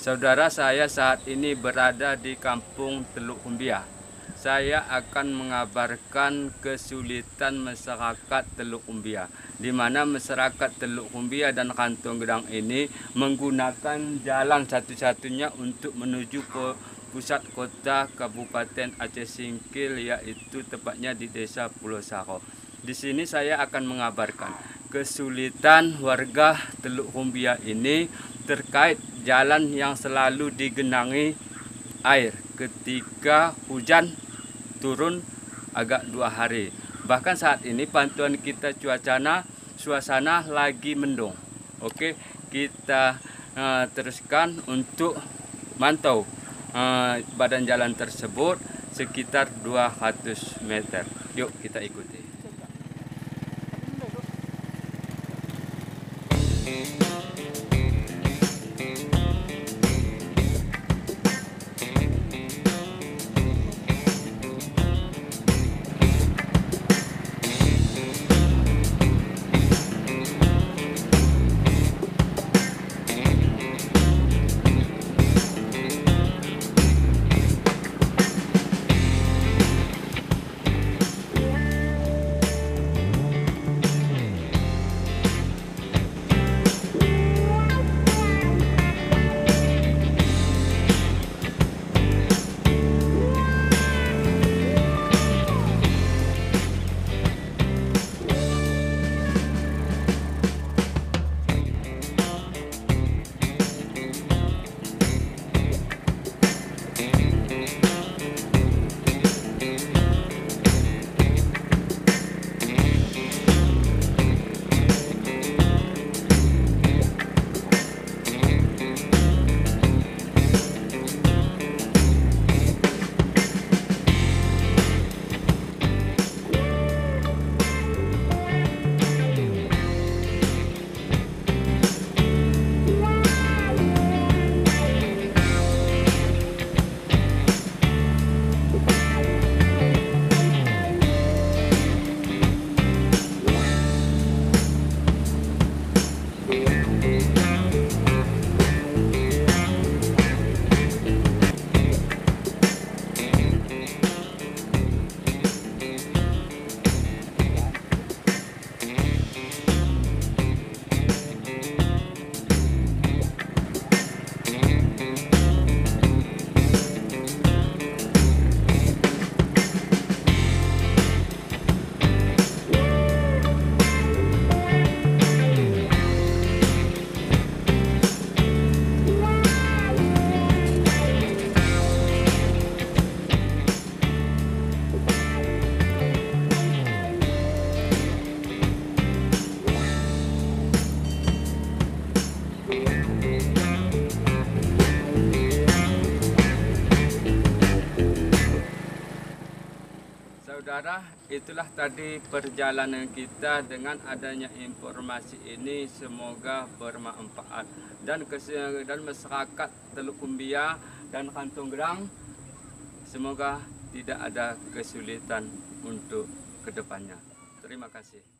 Saudara, saya saat ini berada di Kampung Teluk Kumbia. Saya akan mengabarkan kesulitan masyarakat Teluk Kumbia, di mana masyarakat Teluk Kumbia dan Kantong Gedang ini menggunakan jalan satu-satunya untuk menuju ke pusat kota Kabupaten Aceh Singkil, yaitu tepatnya di Desa Pulau Saro. Di sini saya akan mengabarkan kesulitan warga Teluk Kumbia ini terkait jalan yang selalu digenangi air ketika hujan turun agak 2 hari. Bahkan saat ini pantauan kita suasana lagi mendung. Oke, kita teruskan untuk mantau badan jalan tersebut sekitar 200 meter. Yuk kita ikuti. Saudara, itulah tadi perjalanan kita. Dengan adanya informasi ini semoga bermanfaat dan masyarakat Teluk Kumbia dan Kantong Gedang semoga tidak ada kesulitan untuk kedepannya. Terima kasih.